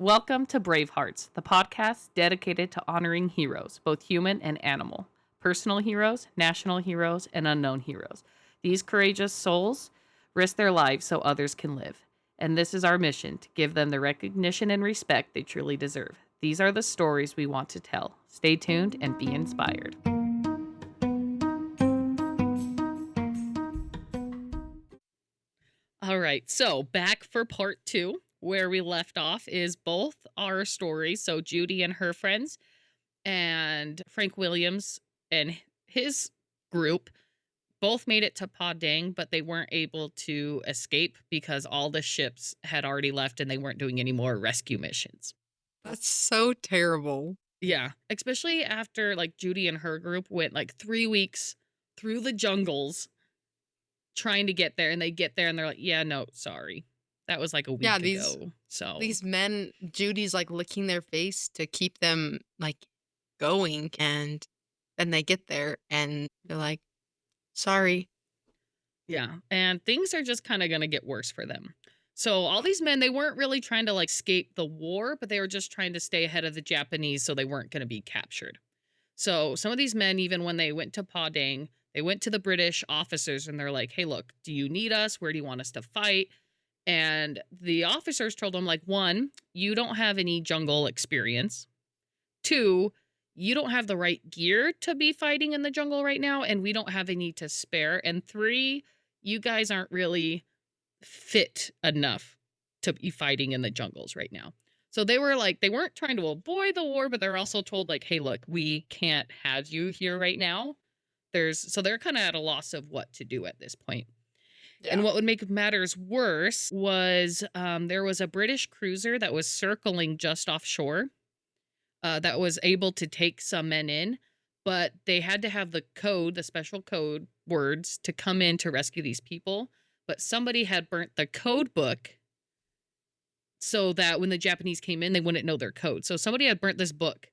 Welcome to Bravehearts, the podcast dedicated to honoring heroes, both human and animal, personal heroes, national heroes, and unknown heroes. These courageous souls risk their lives so others can live. And this is our mission to give them the recognition and respect they truly deserve. These are the stories we want to tell. Stay tuned and be inspired. All right, so back for part two. Where we left off is both our stories. So Judy and her friends and Frank Williams and his group both made it to Padang, but they weren't able to escape because all the ships had already left and they weren't doing any more rescue missions. That's so terrible. Yeah, especially after like Judy and her group went like 3 weeks through the jungles trying to get there, and they get there and they're like, yeah, no, sorry. That was like a Yeah, week these ago. So these men, Judy's like licking their face to keep them like going, and then they get there and they're like, "Sorry." yeah, and things are just kind of going to get worse for them. So all these men, they weren't really trying to like escape the war, but they were just trying to stay ahead of the Japanese so they weren't going to be captured. So some of these men, even when they went to Padang, they went to the British officers and they're like, hey, look, do you need us? Where do you want us to fight? And the officers told them, like, one, you don't have any jungle experience. Two, you don't have the right gear to be fighting in the jungle right now, and we don't have any to spare. And three, you guys aren't really fit enough to be fighting in the jungles right now. So they were like, they weren't trying to avoid the war, but they're also told, like, hey, look, we can't have you here right now. So they're kind of at a loss of what to do at this point. And Yeah. what would make matters worse was there was a British cruiser that was circling just offshore that was able to take some men in, but they had to have the code, the special code words to come in to rescue these people. But somebody had burnt the code book so that when the Japanese came in, they wouldn't know their code. So somebody had burnt this book.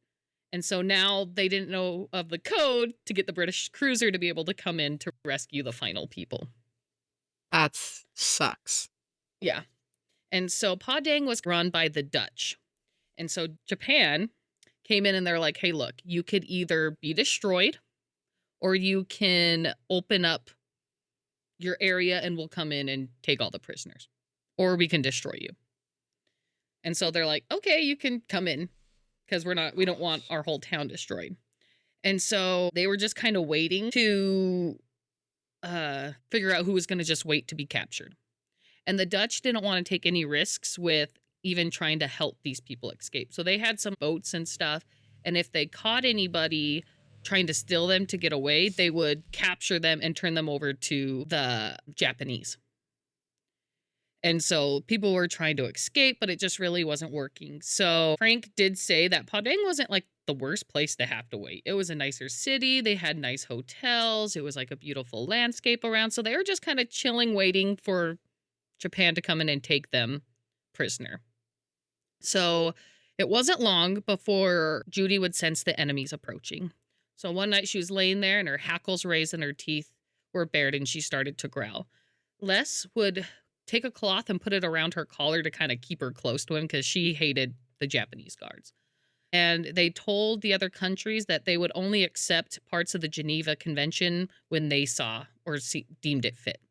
And so now they didn't know of the code to get the British cruiser to be able to come in to rescue the final people. That sucks. Yeah. And so Padang was run by the Dutch. And so Japan came in and they're like, hey, look, you could either be destroyed or you can open up your area and we'll come in and take all the prisoners, or we can destroy you. And so they're like, okay, you can come in because we don't want our whole town destroyed. And so they were just kind of waiting to figure out who was going to just wait to be captured. And the Dutch didn't want to take any risks with even trying to help these people escape. So they had some boats and stuff. And if they caught anybody trying to steal them to get away, they would capture them and turn them over to the Japanese. And so people were trying to escape, but it just really wasn't working. So Frank did say that Padang wasn't like the worst place to have to wait. It was a nicer city. They had nice hotels. It was like a beautiful landscape around. So they were just kind of chilling, waiting for Japan to come in and take them prisoner. So it wasn't long before Judy would sense the enemies approaching. So one night she was laying there and her hackles raised and her teeth were bared and she started to growl. Les would take a cloth and put it around her collar to kind of keep her close to him because she hated the Japanese guards. And they told the other countries that they would only accept parts of the Geneva Convention when they saw or deemed it fit.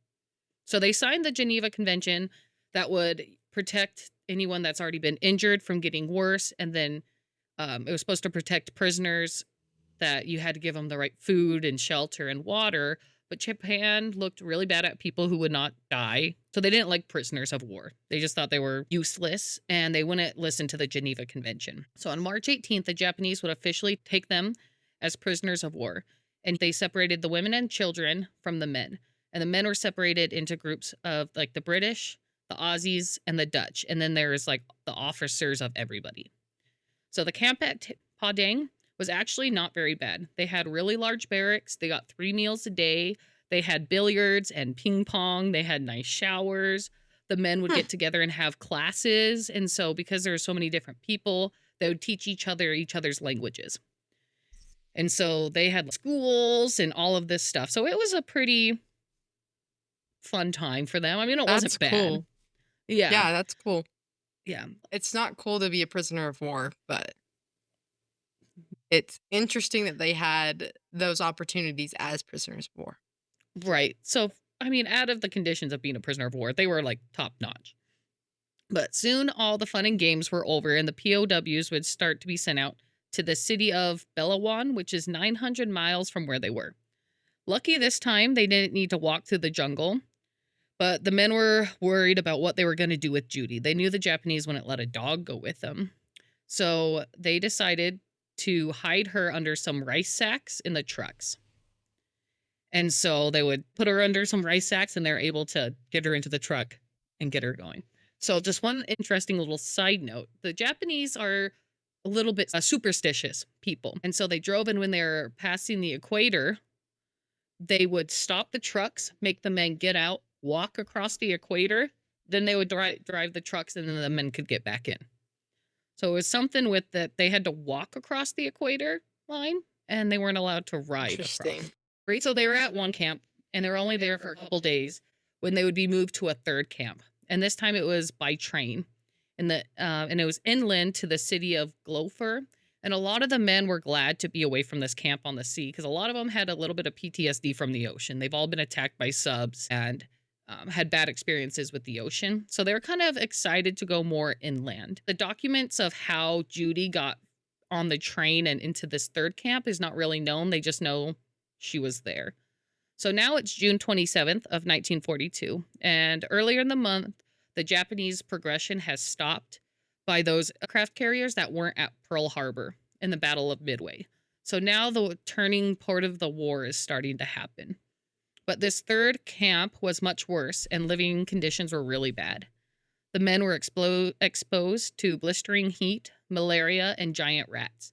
So they signed the Geneva Convention that would protect anyone that's already been injured from getting worse. And then it was supposed to protect prisoners, that you had to give them the right food and shelter and water. But Japan looked really bad at people who would not die. So they didn't like prisoners of war. They just thought they were useless and they wouldn't listen to the Geneva Convention. So on March 18th, the Japanese would officially take them as prisoners of war. And they separated the women and children from the men. And the men were separated into groups of like the British, the Aussies, and the Dutch. And then there's like the officers of everybody. So the camp at Padang was actually not very bad. They had really large barracks. They got 3 meals a day. They had billiards and ping pong. They had nice showers. The men would get together and have classes. And so because there were so many different people, they would teach each other's languages. And so they had schools and all of this stuff. So it was a pretty fun time for them. I mean, it wasn't bad. Cool. Yeah. Yeah, that's cool. Yeah. It's not cool to be a prisoner of war, but it's interesting that they had those opportunities as prisoners of war. Right. So, I mean, out of the conditions of being a prisoner of war, they were like top notch. But soon all the fun and games were over, and the POWs would start to be sent out to the city of Belawan, which is 900 miles from where they were. Lucky this time, they didn't need to walk through the jungle, but the men were worried about what they were going to do with Judy. They knew the Japanese wouldn't let a dog go with them. So they decided to hide her under some rice sacks in the trucks. And so they would put her under some rice sacks and they're able to get her into the truck and get her going. So, just one interesting little side note, the Japanese are a little bit superstitious people. And so they drove in when they were passing the equator. They would stop the trucks, make the men get out, walk across the equator. Then they would drive the trucks and then the men could get back in. So it was something with that they had to walk across the equator line and they weren't allowed to ride Interesting. across. Right. So they were at one camp and they were only there for a couple days when they would be moved to a third camp. And this time it was by train. And it was inland to the city of Glofer. And a lot of the men were glad to be away from this camp on the sea because a lot of them had a little bit of PTSD from the ocean. They've all been attacked by subs and had bad experiences with the ocean. So they were kind of excited to go more inland. The documents of how Judy got on the train and into this third camp is not really known. They just know she was there. So now it's June 27th of 1942, and earlier in the month, the Japanese progression has stopped by those aircraft carriers that weren't at Pearl Harbor in the Battle of Midway. So now the turning point of the war is starting to happen. But this third camp was much worse, and living conditions were really bad. The men were exposed to blistering heat, malaria, and giant rats.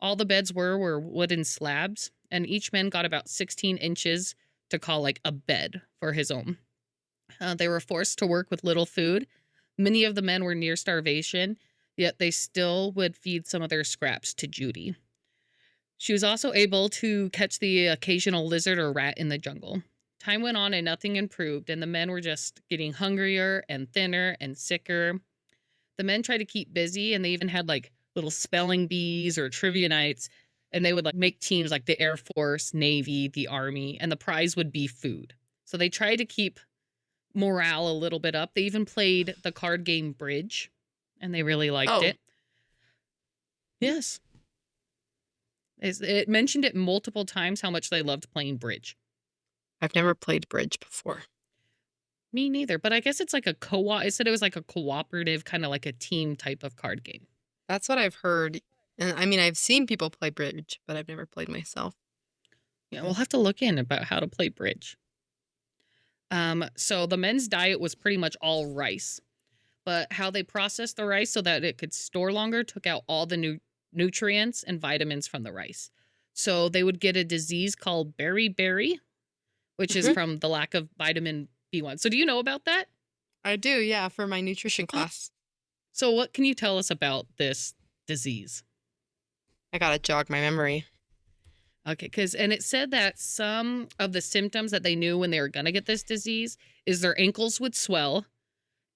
All the beds were wooden slabs, and each man got about 16 inches to call like a bed for his own. They were forced to work with little food. Many of the men were near starvation, yet they still would feed some of their scraps to Judy. She was also able to catch the occasional lizard or rat in the jungle. Time went on and nothing improved, and the men were just getting hungrier and thinner and sicker. The men tried to keep busy, and they even had like little spelling bees or trivia nights, and they would like make teams like the Air Force, Navy, the Army, and the prize would be food. So they tried to keep morale a little bit up. They even played the card game Bridge, and they really liked it. Yes. It mentioned it multiple times how much they loved playing Bridge. I've never played Bridge before. Me neither, but I guess it's like a co-op. It said it was like a cooperative, kind of like a team type of card game. That's what I've heard. And I mean, I've seen people play Bridge, but I've never played myself. Yeah, we'll have to look in about how to play Bridge. So the men's diet was pretty much all rice, but how they processed the rice so that it could store longer took out all the nutrients and vitamins from the rice. So they would get a disease called beriberi, which is from the lack of vitamin B1. So do you know about that? I do, yeah, for my nutrition class. So what can you tell us about this disease? I gotta jog my memory. Okay, and it said that some of the symptoms that they knew when they were going to get this disease is their ankles would swell,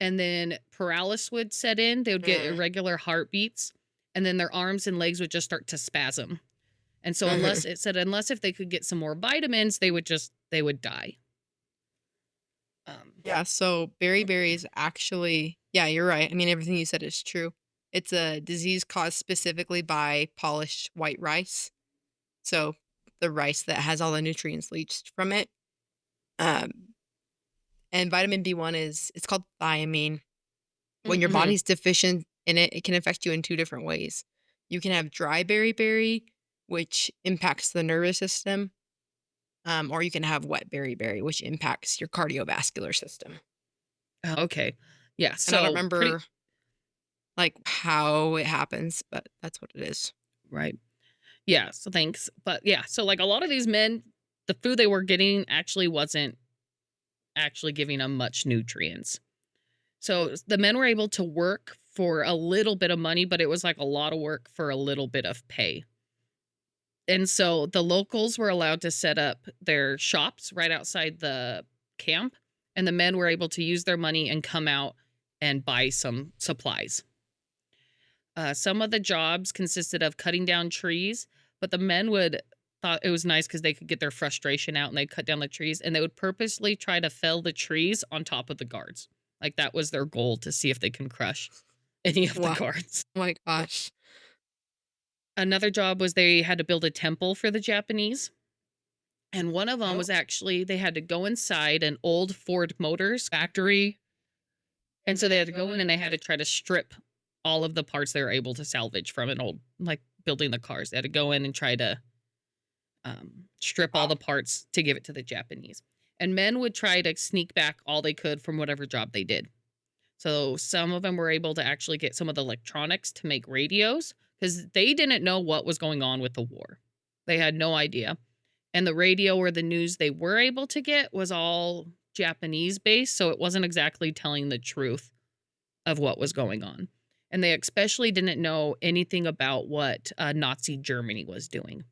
and then paralysis would set in. They would get irregular heartbeats, and then their arms and legs would just start to spasm. And so unless if they could get some more vitamins, they would die. Yeah, so beriberi is actually, yeah, you're right. I mean, everything you said is true. It's a disease caused specifically by polished white rice. So the rice that has all the nutrients leached from it. And vitamin B1 it's called thiamine. When your body's deficient in it, it can affect you in two different ways. You can have dry beriberi, which impacts the nervous system. Or you can have wet beriberi, which impacts your cardiovascular system. Oh, okay. Yeah. And So I don't remember like how it happens, but that's what it is. Right. Yeah. So thanks. But yeah. So like a lot of these men, the food they were getting actually wasn't actually giving them much nutrients. So the men were able to work for a little bit of money, but it was like a lot of work for a little bit of pay. And so the locals were allowed to set up their shops right outside the camp, and the men were able to use their money and come out and buy some supplies. Some of the jobs consisted of cutting down trees, but the men would thought it was nice because they could get their frustration out and they'd cut down the trees and they would purposely try to fell the trees on top of the guards. Like that was their goal to see if they can crush any of the Wow. guards. Oh my gosh. Another job was they had to build a temple for the Japanese. And one of them Oh. was actually they had to go inside an old Ford Motors factory. And so they had to go in and they had to try to strip all of the parts they were able to salvage from an old, like building the cars. They had to go in and try to strip all the parts to give it to the Japanese. And men would try to sneak back all they could from whatever job they did. So some of them were able to actually get some of the electronics to make radios because they didn't know what was going on with the war. They had no idea. And the radio or the news they were able to get was all Japanese based. So it wasn't exactly telling the truth of what was going on. And they especially didn't know anything about what Nazi Germany was doing.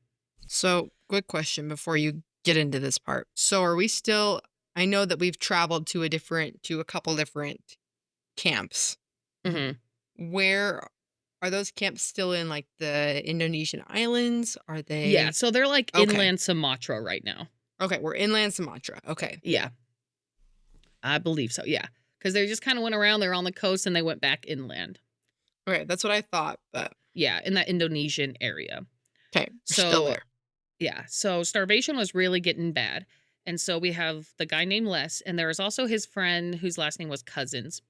So, quick question before you get into this part. So, are we still? I know that we've traveled to a couple different camps. Mm-hmm. Where are those camps still in like the Indonesian islands? Are they? Yeah, so they're like Okay. inland Sumatra right now. Okay, we're inland Sumatra. Okay. Yeah, I believe so. Yeah, because they just kind of went around. They're on the coast and they went back inland. Okay, that's what I thought, but Yeah, in that Indonesian area. okay, we're still So there. yeah, so starvation was really getting bad. And so we have the guy named Les, and there was also his friend whose last name was Cousins.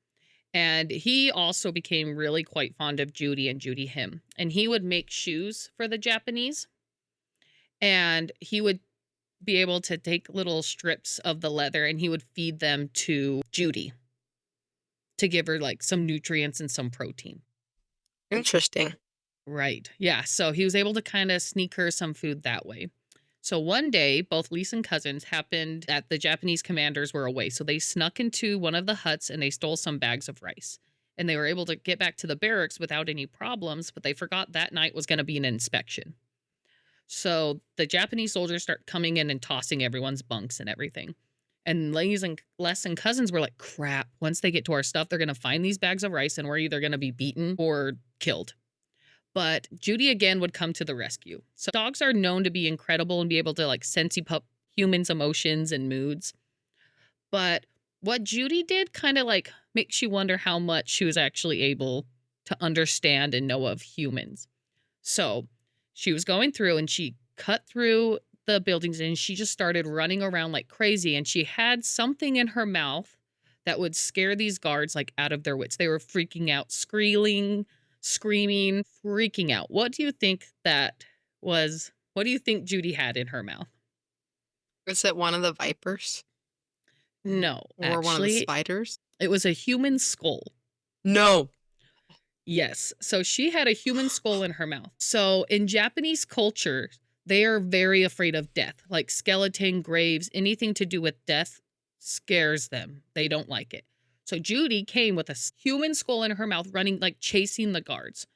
And he also became really quite fond of Judy and Judy him. And he would make shoes for the Japanese. And he would be able to take little strips of the leather and he would feed them to Judy to give her like some nutrients and some protein. Interesting. Right. Yeah. So he was able to kind of sneak her some food that way. So one day, both Lise and Cousins happened that the Japanese commanders were away. So they snuck into one of the huts and they stole some bags of rice. And they were able to get back to the barracks without any problems, but they forgot that night was going to be an inspection. So the Japanese soldiers start coming in and tossing everyone's bunks and everything. And Les and Cousins were like, crap, once they get to our stuff, they're going to find these bags of rice and we're either going to be beaten or killed. But Judy again would come to the rescue. So dogs are known to be incredible and be able to like sense humans' emotions and moods. But what Judy did kind of like makes you wonder how much she was actually able to understand and know of humans. So she was going through and she cut through the buildings and she just started running around like crazy. And she had something in her mouth that would scare these guards like out of their wits. They were freaking out, squealing, screaming, freaking out. What do you think that was? What do you think Judy had in her mouth? Is it one of the vipers No, or one of the actually, spiders? it was a human skull. No. Yes. So she had a human skull in her mouth. So in Japanese culture, they are very afraid of death. Like skeleton, graves, anything to do with death scares them. They don't like it. So Judy came with a human skull in her mouth, running, like chasing the guards.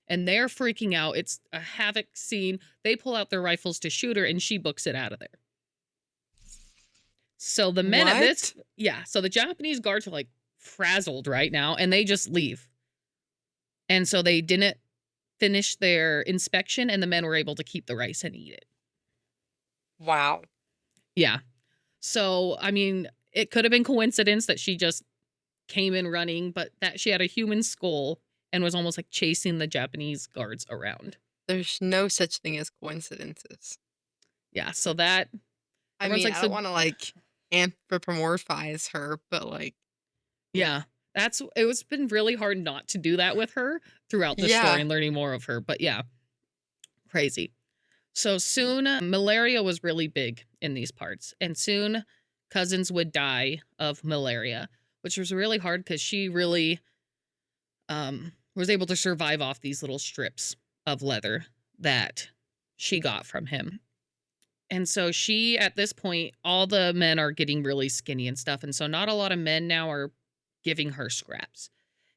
And they're freaking out. It's a havoc scene. They pull out their rifles to shoot her, and she books it out of there. So the men at this, so the Japanese guards are like frazzled right now, and they just leave. And so they didn't finish their inspection, and the men were able to keep the rice and eat it. Wow. Yeah. So, I mean, it could have been coincidence that she just came in running, but that she had a human skull and was almost like chasing the Japanese guards around. There's no such thing as coincidences. Yeah. So that, I everyone's mean, like, I so don't want to like anthropomorphize her, but like, yeah, it's been really hard not to do that with her throughout the Yeah. story and learning more of her. But yeah, crazy. So soon, malaria was really big in these parts. And soon, Cousins would die of malaria, which was really hard because she really was able to survive off these little strips of leather that she got from him. And so she, at this point, all the men are getting really skinny and stuff. And so not a lot of men now are giving her scraps.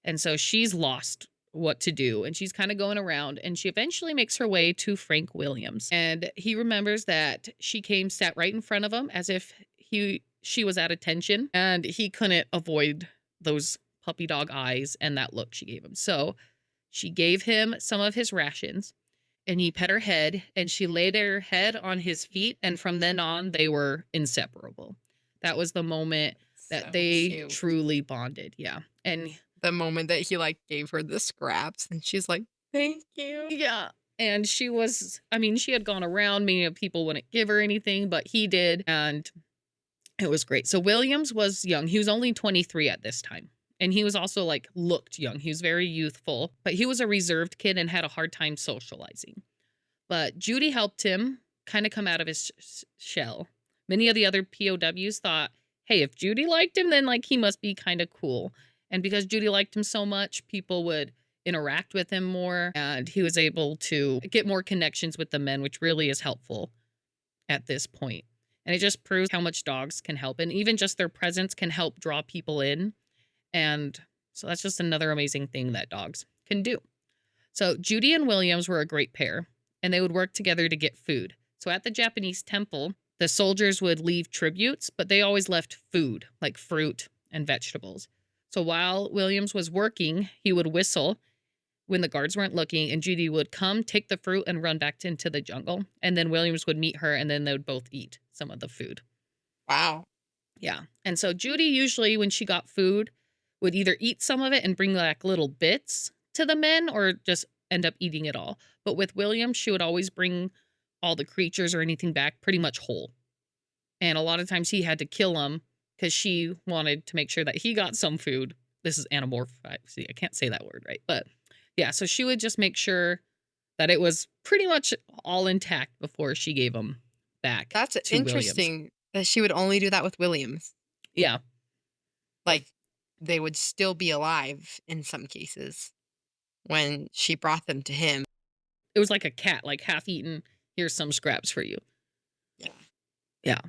And so she's lost what to do. And she's kind of going around, and she eventually makes her way to Frank Williams. And he remembers that she sat right in front of him as if she was at attention, and he couldn't avoid those puppy dog eyes and that look she gave him. So she gave him some of his rations and he pet her head and she laid her head on his feet. And from then on, they were inseparable. That was the moment that So they cute. truly bonded. Yeah. And The moment that he like gave her the scraps and she's like, thank you. yeah. And she was, I mean, she had gone around. Many people wouldn't give her anything, but he did. And it was great. So Williams was young. He was only 23 at this time. And he was also like looked young. He was very youthful, but he was a reserved kid and had a hard time socializing. But Judy helped him kind of come out of his shell. Many of the other POWs thought, hey, if Judy liked him, then like he must be kind of cool. And because Judy liked him so much, people would interact with him more and he was able to get more connections with the men, which really is helpful at this point. And it just proves how much dogs can help. And even just their presence can help draw people in. And so that's just another amazing thing that dogs can do. So Judy and Williams were a great pair, and they would work together to get food. So at the Japanese temple, the soldiers would leave tributes, but they always left food, like fruit and vegetables. So while Williams was working, he would whistle when the guards weren't looking, and Judy would come, take the fruit, and run back into the jungle. And then Williams would meet her, and then they would both eat some of the food. Wow. Yeah. And so Judy usually, when she got food, would either eat some of it and bring like little bits to the men or just end up eating it all. But with William, she would always bring all the creatures or anything back pretty much whole. And a lot of times he had to kill them because she wanted to make sure that he got some food. This is anamorphic. See, I can't say that word right. But yeah, so she would just make sure that it was pretty much all intact before she gave him back. That's to Williams. interesting that she would only do that with Williams. Yeah. Like, they would still be alive in some cases when she brought them to him. It was like a cat, like half eaten. Here's some scraps for you. Yeah. Yeah.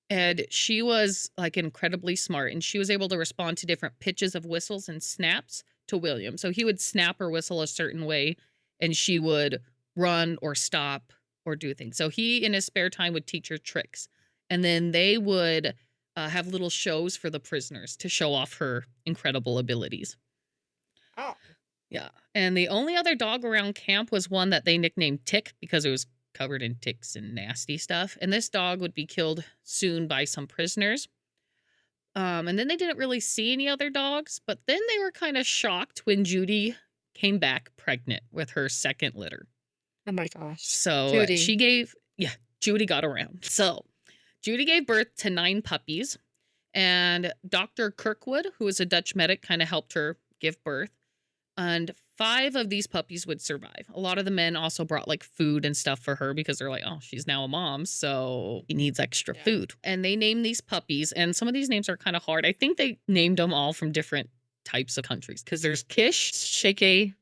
And she was like incredibly smart and she was able to respond to different pitches of whistles and snaps to William. So he would snap or whistle a certain way and she would run or stop or do things. So he, in his spare time, would teach her tricks. And then they would have little shows for the prisoners to show off her incredible abilities. Oh. Yeah. And the only other dog around camp was one that they nicknamed Tick because it was covered in ticks and nasty stuff. And this dog would be killed soon by some prisoners. And then they didn't really see any other dogs, but then they were kind of shocked when Judy came back pregnant with her second litter. Oh my gosh. So Judy. Judy got around. So Judy gave birth to 9 puppies, and Dr. Kirkwood, who was a Dutch medic, kind of helped her give birth. And 5 of these puppies would survive. A lot of the men also brought like food and stuff for her because they're like, oh, she's now a mom, so he needs extra food. And they named these puppies, and some of these names are kind of hard. I think they named them all from different types of countries because there's Kish, Shake,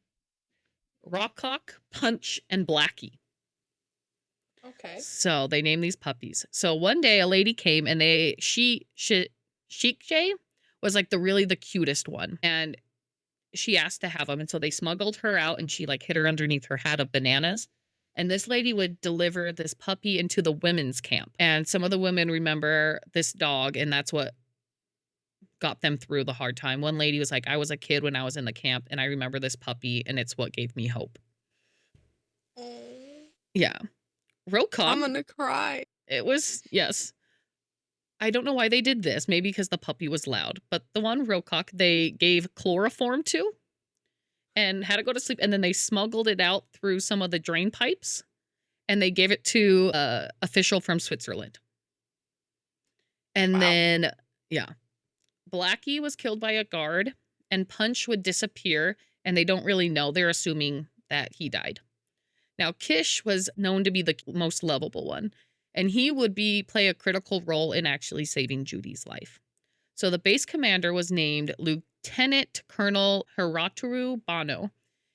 Rockcock, Punch, and Blackie. Okay. So they named these puppies. So one day a lady came and Shikjay was like the cutest one. And she asked to have them. And so they smuggled her out and she like hid her underneath her hat of bananas. And this lady would deliver this puppy into the women's camp. And some of the women remember this dog and that's what got them through the hard time. One lady was like, I was a kid when I was in the camp and I remember this puppy and it's what gave me hope. Yeah. Rocock. I'm gonna cry. It was, yes. I don't know why they did this. Maybe because the puppy was loud. But the one Rocock, they gave chloroform to and had it go to sleep. And then they smuggled it out through some of the drain pipes. And they gave it to an official from Switzerland. And then, yeah. Blackie was killed by a guard. And Punch would disappear. And they don't really know. They're assuming that he died. Now, Kish was known to be the most lovable one, and he would play a critical role in actually saving Judy's life. So the base commander was named Lieutenant Colonel Hiratoru Bano,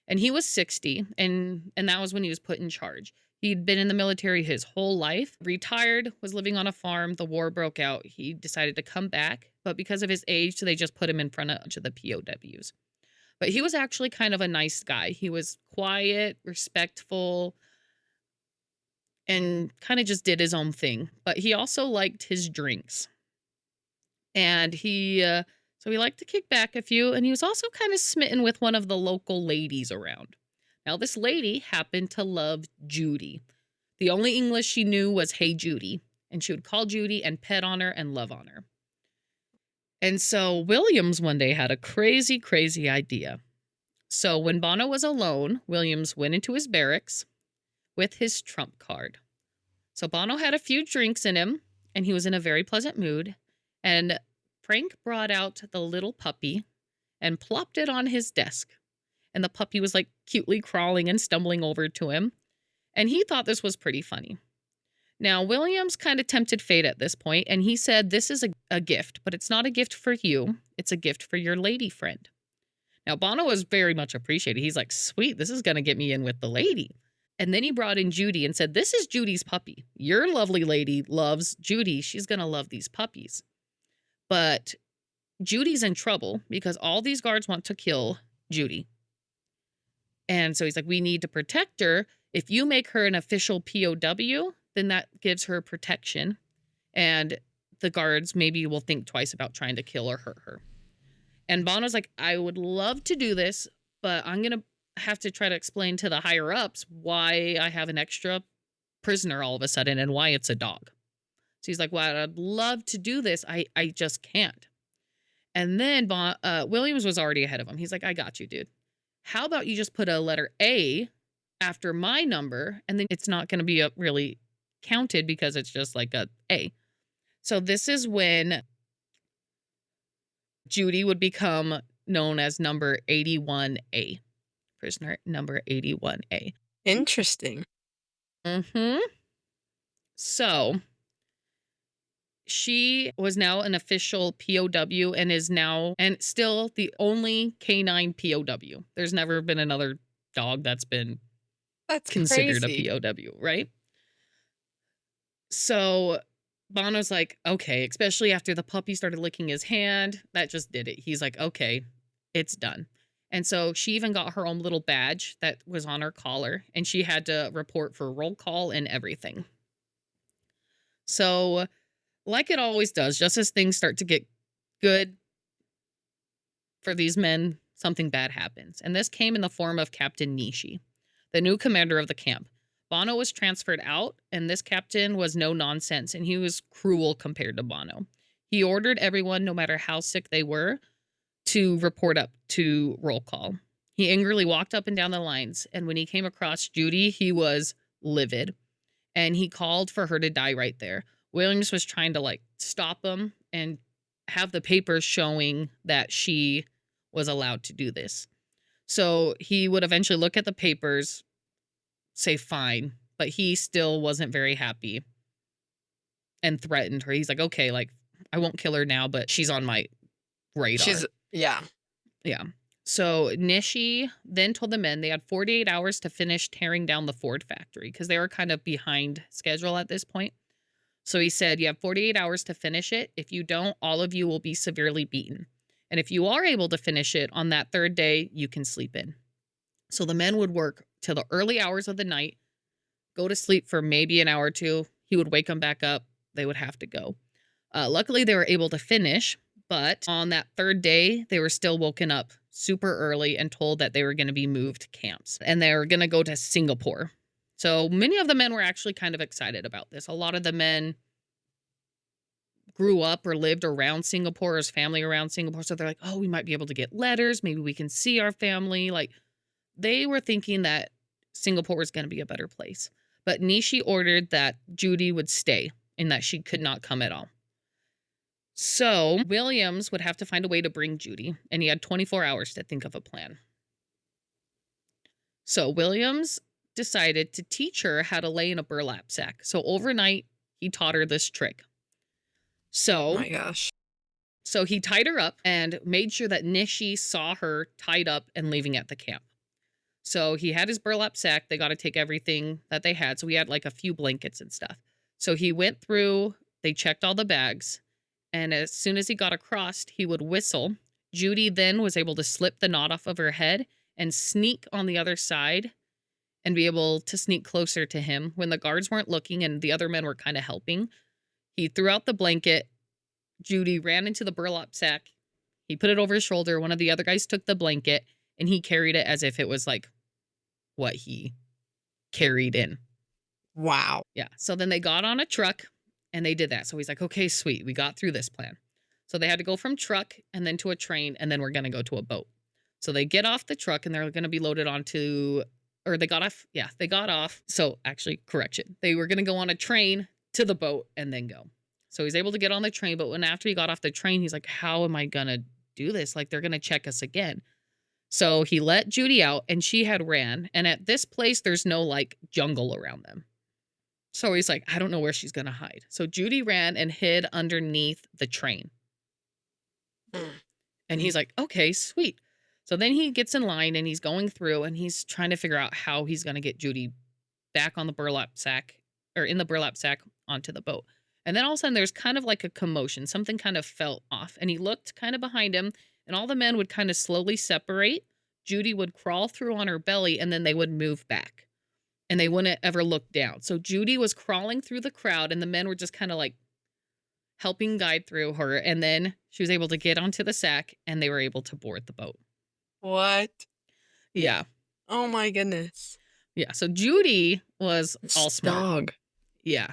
and he was 60, and that was when he was put in charge. He'd been in the military his whole life, retired, was living on a farm. The war broke out. He decided to come back, but because of his age, so they just put him in front of the POWs. But he was actually kind of a nice guy. He was quiet, respectful, and kind of just did his own thing. But he also liked his drinks. And So he liked to kick back a few, and he was also kind of smitten with one of the local ladies around. Now, this lady happened to love Judy. The only English she knew was "Hey Judy," and she would call Judy and pet on her and love on her. And so Williams one day had a crazy, crazy idea. So when Bono was alone, Williams went into his barracks with his trump card. So Bono had a few drinks in him, and he was in a very pleasant mood. And Frank brought out the little puppy and plopped it on his desk. And the puppy was like cutely crawling and stumbling over to him. And he thought this was pretty funny. Now, Williams kind of tempted fate at this point, and he said, "This is a gift, but it's not a gift for you. It's a gift for your lady friend." Now, Bono was very much appreciated. He's like, "Sweet, this is going to get me in with the lady." And then he brought in Judy and said, "This is Judy's puppy. Your lovely lady loves Judy. She's going to love these puppies. But Judy's in trouble because all these guards want to kill Judy." And so he's like, "We need to protect her. If you make her an official POW, then that gives her protection. And the guards maybe will think twice about trying to kill or hurt her." And Bono's like, "I would love to do this, but I'm going to have to try to explain to the higher ups why I have an extra prisoner all of a sudden and why it's a dog." So he's like, "Well, I'd love to do this. I just can't." And then Williams was already ahead of him. He's like, "I got you, dude. How about you just put a letter A after my number, and then it's not going to be really counted because it's just like a A." So this is when Judy would become known as number 81A. Prisoner number 81A. Interesting. So she was now an official POW and is now and still the only canine POW. There's never been another dog that's been That's considered crazy. a POW, right? So Bono's like, "Okay," especially after the puppy started licking his hand. That just did it. He's like, "Okay, it's done." And so she even got her own little badge that was on her collar, and she had to report for roll call and everything. So, like it always does, just as things start to get good for these men, something bad happens. And this came in the form of Captain Nishi, the new commander of the camp. Bono was transferred out, and this captain was no nonsense, and he was cruel compared to Bono. He ordered everyone, no matter how sick they were, to report up to roll call. He angrily walked up and down the lines, and when he came across Judy, he was livid, and he called for her to die right there. Williams was trying to like stop him and have the papers showing that she was allowed to do this. So he would eventually look at the papers, say fine, but he still wasn't very happy and threatened her. He's like, "Okay, like I won't kill her now, but she's on my radar." Yeah. Yeah. So Nishi then told the men they had 48 hours to finish tearing down the Ford factory because they were kind of behind schedule at this point. So he said, "You have 48 hours to finish it. If you don't, all of you will be severely beaten. And if you are able to finish it on that third day, you can sleep in." So the men would work till the early hours of the night, go to sleep for maybe an hour or two. He would wake them back up. They would have to go. Luckily, they were able to finish. But on that third day, they were still woken up super early and told that they were going to be moved camps and they were going to go to Singapore. So many of the men were actually kind of excited about this. A lot of the men grew up or lived around Singapore, or his family around Singapore. So they're like, "Oh, we might be able to get letters. Maybe we can see our family." Like they were thinking that Singapore was going to be a better place. But Nishi ordered that Judy would stay and that she could not come at all. So Williams would have to find a way to bring Judy, and he had 24 hours to think of a plan. So Williams decided to teach her how to lay in a burlap sack. So overnight, he taught her this trick. Oh my gosh. So he tied her up and made sure that Nishi saw her tied up and leaving at the camp. So he had his burlap sack. They got to take everything that they had. So we had like a few blankets and stuff. So he went through, they checked all the bags. And as soon as he got across, he would whistle. Judy then was able to slip the knot off of her head and sneak on the other side and be able to sneak closer to him when the guards weren't looking and the other men were kind of helping. He threw out the blanket. Judy ran into the burlap sack. He put it over his shoulder. One of the other guys took the blanket and he carried it as if it was like what he carried in. Wow. Yeah. So then they got on a truck and they did that. So he's like, okay, sweet. We got through this plan. So they had to go from truck and then to a train and then we're going to go to a boat. So they get off the truck and they're going to be loaded onto, or they got off. Yeah, they got off. So actually, correction. They were going to go on a train to the boat and then go. So he's able to get on the train. But when after he got off the train, he's like, how am I going to do this? Like, they're going to check us again. So he let Judy out and she had ran. And at this place, there's no like jungle around them. So he's like, I don't know where she's going to hide. So Judy ran and hid underneath the train. And he's like, okay, sweet. So then he gets in line and he's going through and he's trying to figure out how he's going to get Judy back on the burlap sack or in the burlap sack onto the boat. And then all of a sudden there's kind of like a commotion. Something kind of fell off and he looked kind of behind him and all the men would kind of slowly separate. Judy would crawl through on her belly and then they would move back and they wouldn't ever look down. So Judy was crawling through the crowd and the men were just kind of like helping guide through her. And then she was able to get onto the sack and they were able to board the boat. What? Yeah. Oh my goodness. Yeah. So Judy was all smart. Dog. Yeah.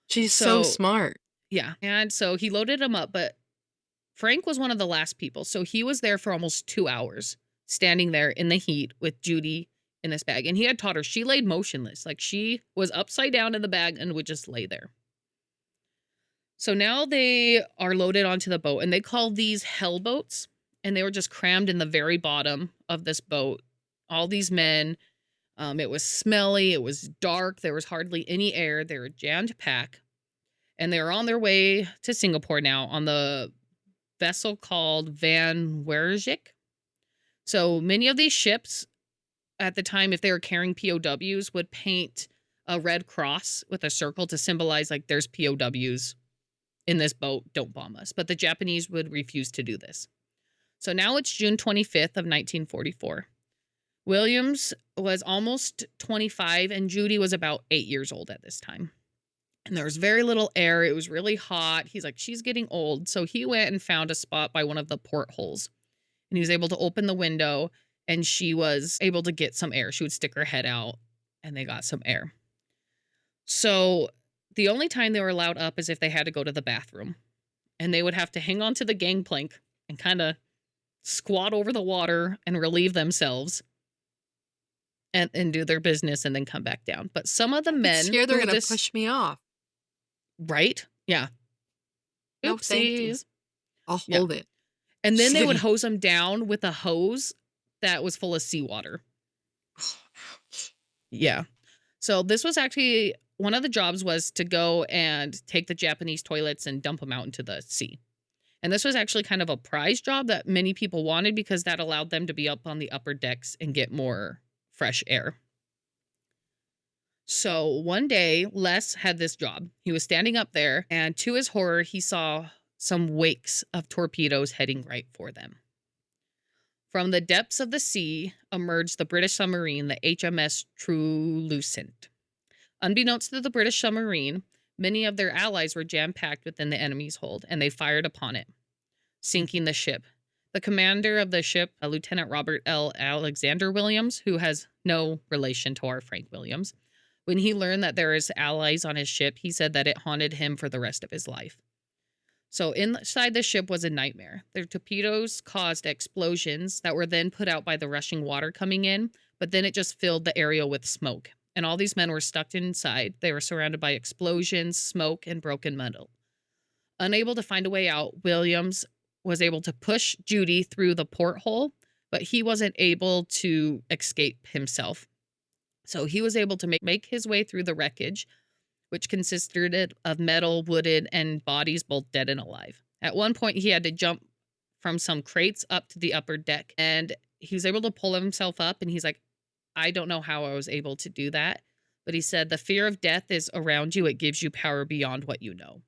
She's so smart. Yeah. And so he loaded him up, but Frank was one of the last people. So he was there for almost 2 hours, standing there in the heat with Judy in this bag. And he had taught her, she laid motionless. Like she was upside down in the bag and would just lay there. So now they are loaded onto the boat and they call these hell boats. And they were just crammed in the very bottom of this boat. All these men. It was smelly. It was dark. There was hardly any air. They were jammed packed. And they were on their way to Singapore now on the vessel called Van Werjik. So many of these ships at the time, if they were carrying POWs, would paint a red cross with a circle to symbolize like there's POWs in this boat. Don't bomb us. But the Japanese would refuse to do this. So now it's June 25th of 1944. Williams was almost 25 and Judy was about 8 years old at this time. And there was very little air. It was really hot. He's like, she's getting old. So he went and found a spot by one of the portholes. And he was able to open the window and she was able to get some air. She would stick her head out and they got some air. So the only time they were allowed up is if they had to go to the bathroom. And they would have to hang on to the gangplank and kind of squat over the water and relieve themselves and do their business and then come back down. But some of the men... They're going to push me off. Right? Yeah. No, thank you. I'll hold it. And then they would hose them down with a hose that was full of seawater. Oh, ouch. Yeah. So this was actually... One of the jobs was to go and take the Japanese toilets and dump them out into the sea. And this was actually kind of a prize job that many people wanted because that allowed them to be up on the upper decks and get more fresh air. So one day, Les had this job. He was standing up there, and to his horror, he saw some wakes of torpedoes heading right for them. From the depths of the sea emerged the British submarine, the HMS Trulucent. Unbeknownst to the British submarine, many of their allies were jam-packed within the enemy's hold, and they fired upon it, sinking the ship. The commander of the ship, Lieutenant Robert L. Alexander Williams, who has no relation to our Frank Williams, when he learned that there is allies on his ship, he said that it haunted him for the rest of his life. So inside the ship was a nightmare. Their torpedoes caused explosions that were then put out by the rushing water coming in, but then it just filled the area with smoke. And all these men were stuck inside. They were surrounded by explosions, smoke, and broken metal. Unable to find a way out, Williams was able to push Judy through the porthole, but he wasn't able to escape himself. So he was able to make his way through the wreckage, which consisted of metal, wooded, and bodies both dead and alive. At one point, he had to jump from some crates up to the upper deck, and he was able to pull himself up, and he's like, I don't know how I was able to do that. But he said, the fear of death is around you. It gives you power beyond what you know.